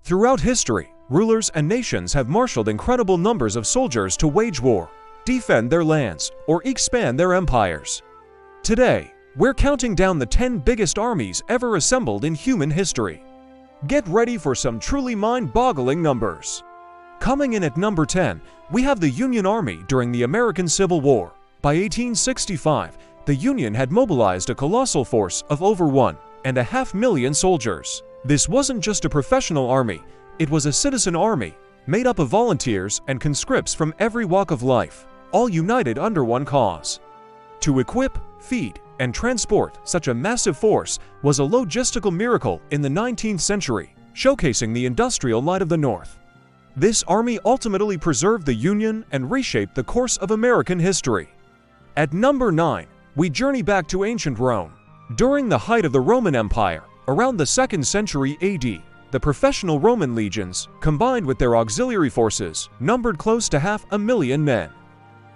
Throughout history, rulers and nations have marshaled incredible numbers of soldiers to wage war, defend their lands, or expand their empires. Today, we're counting down the 10 biggest armies ever assembled in human history. Get ready for some truly mind-boggling numbers. Coming in at number 10, we have the Union Army during the American Civil War. By 1865, the Union had mobilized a colossal force of over 1.5 million soldiers. This wasn't just a professional army, it was a citizen army, made up of volunteers and conscripts from every walk of life, all united under one cause. To equip, feed, and transport such a massive force was a logistical miracle in the 19th century, showcasing the industrial might of the North. This army ultimately preserved the Union and reshaped the course of American history. At number 9, we journey back to ancient Rome. During the height of the Roman Empire, around the 2nd century AD, the professional Roman legions, combined with their auxiliary forces, numbered close to 500,000 men.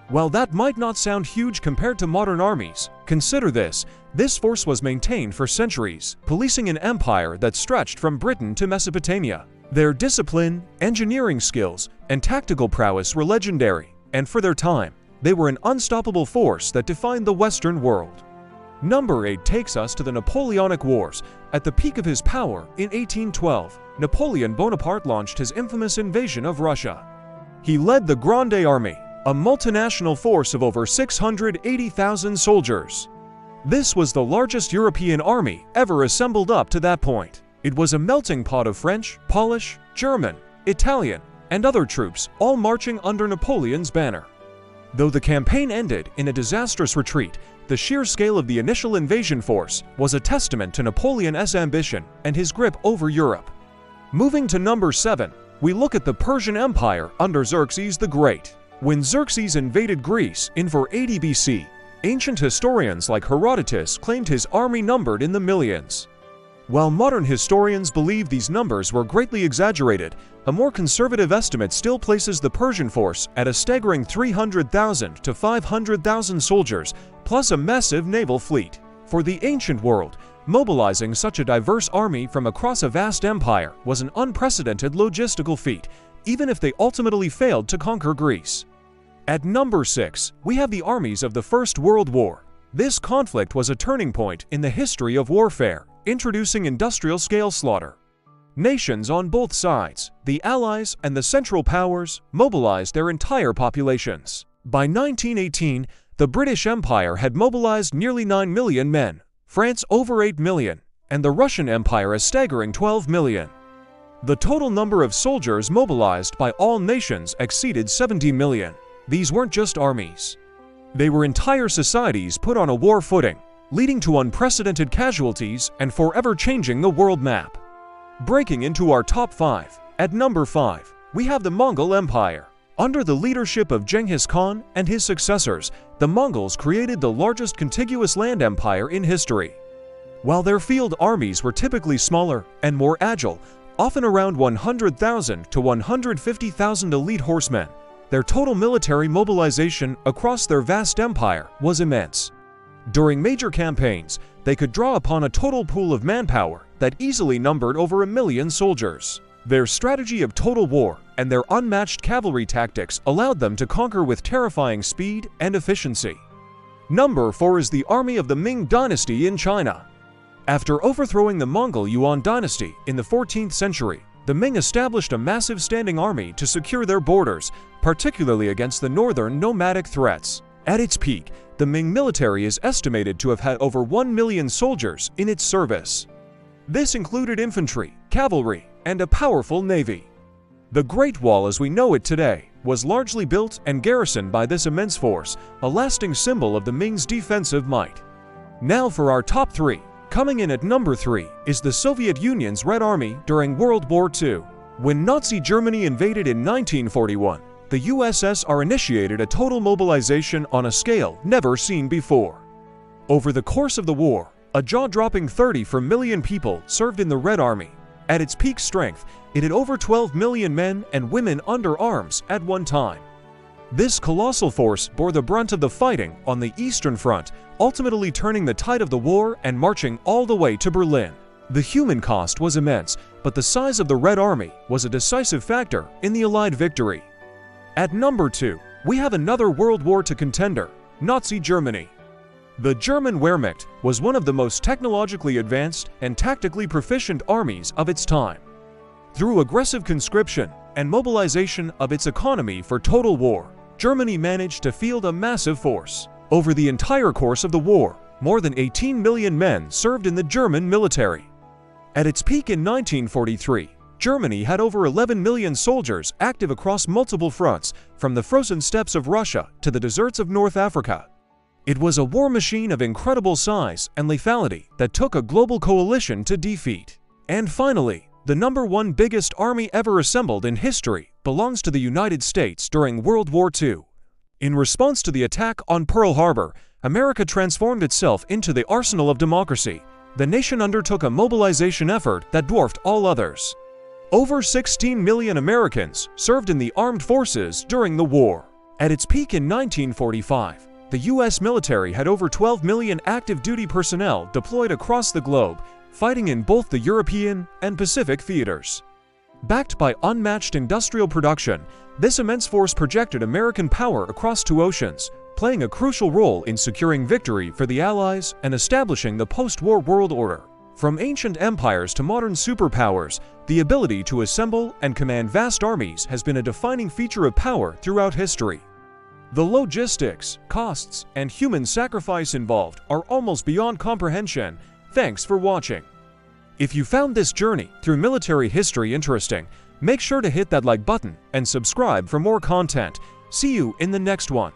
While that might not sound huge compared to modern armies, consider this force was maintained for centuries, policing an empire that stretched from Britain to Mesopotamia. Their discipline, engineering skills, and tactical prowess were legendary, and for their time, they were an unstoppable force that defined the Western world. Number 8 takes us to the Napoleonic Wars. At the peak of his power in 1812, Napoleon Bonaparte launched his infamous invasion of Russia. He led the Grande Army, a multinational force of over 680,000 soldiers. This was the largest European army ever assembled up to that point. It was a melting pot of French, Polish, German, Italian, and other troops, all marching under Napoleon's banner. Though the campaign ended in a disastrous retreat, the sheer scale of the initial invasion force was a testament to Napoleon's ambition and his grip over Europe. Moving to number 7, we look at the Persian Empire under Xerxes the Great. When Xerxes invaded Greece in 480 BC, ancient historians like Herodotus claimed his army numbered in the millions. While modern historians believe these numbers were greatly exaggerated, a more conservative estimate still places the Persian force at a staggering 300,000 to 500,000 soldiers, plus a massive naval fleet. For the ancient world, mobilizing such a diverse army from across a vast empire was an unprecedented logistical feat, even if they ultimately failed to conquer Greece. At number 6, we have the armies of the First World War. This conflict was a turning point in the history of warfare, introducing industrial-scale slaughter. Nations on both sides, the Allies and the Central Powers, mobilized their entire populations. By 1918, the British Empire had mobilized nearly 9 million men, France over 8 million, and the Russian Empire a staggering 12 million. The total number of soldiers mobilized by all nations exceeded 70 million. These weren't just armies. They were entire societies put on a war footing, leading to unprecedented casualties and forever changing the world map. Breaking into our top 5, at number 5, we have the Mongol Empire. Under the leadership of Genghis Khan and his successors, the Mongols created the largest contiguous land empire in history. While their field armies were typically smaller and more agile, often around 100,000 to 150,000 elite horsemen, their total military mobilization across their vast empire was immense. During major campaigns, they could draw upon a total pool of manpower that easily numbered over 1 million soldiers. Their strategy of total war and their unmatched cavalry tactics allowed them to conquer with terrifying speed and efficiency. Number 4 is the army of the Ming Dynasty in China. After overthrowing the Mongol Yuan dynasty in the 14th century, the Ming established a massive standing army to secure their borders, particularly against the northern nomadic threats. At its peak, the Ming military is estimated to have had over 1 million soldiers in its service. This included infantry, cavalry, and a powerful navy. The Great Wall as we know it today was largely built and garrisoned by this immense force, a lasting symbol of the Ming's defensive might. Now for our top 3. Coming in at number 3 is the Soviet Union's Red Army during World War II. When Nazi Germany invaded in 1941, the USSR initiated a total mobilization on a scale never seen before. Over the course of the war, a jaw-dropping 34 million people served in the Red Army. At its peak strength, it had over 12 million men and women under arms at one time. This colossal force bore the brunt of the fighting on the Eastern Front, ultimately turning the tide of the war and marching all the way to Berlin. The human cost was immense, but the size of the Red Army was a decisive factor in the Allied victory. At number 2, we have another World War II contender, Nazi Germany. The German Wehrmacht was one of the most technologically advanced and tactically proficient armies of its time. Through aggressive conscription and mobilization of its economy for total war, Germany managed to field a massive force. Over the entire course of the war, more than 18 million men served in the German military. At its peak in 1943, Germany had over 11 million soldiers active across multiple fronts, from the frozen steppes of Russia to the deserts of North Africa. It was a war machine of incredible size and lethality that took a global coalition to defeat. And finally, the number 1 biggest army ever assembled in history belongs to the United States during World War II. In response to the attack on Pearl Harbor, America transformed itself into the arsenal of democracy. The nation undertook a mobilization effort that dwarfed all others. Over 16 million Americans served in the armed forces during the war. At its peak in 1945, the U.S. military had over 12 million active duty personnel deployed across the globe, fighting in both the European and Pacific theaters. Backed by unmatched industrial production, this immense force projected American power across 2 oceans, playing a crucial role in securing victory for the Allies and establishing the post-war world order. From ancient empires to modern superpowers, the ability to assemble and command vast armies has been a defining feature of power throughout history. The logistics, costs, and human sacrifice involved are almost beyond comprehension. Thanks for watching. If you found this journey through military history interesting, make sure to hit that like button and subscribe for more content. See you in the next one.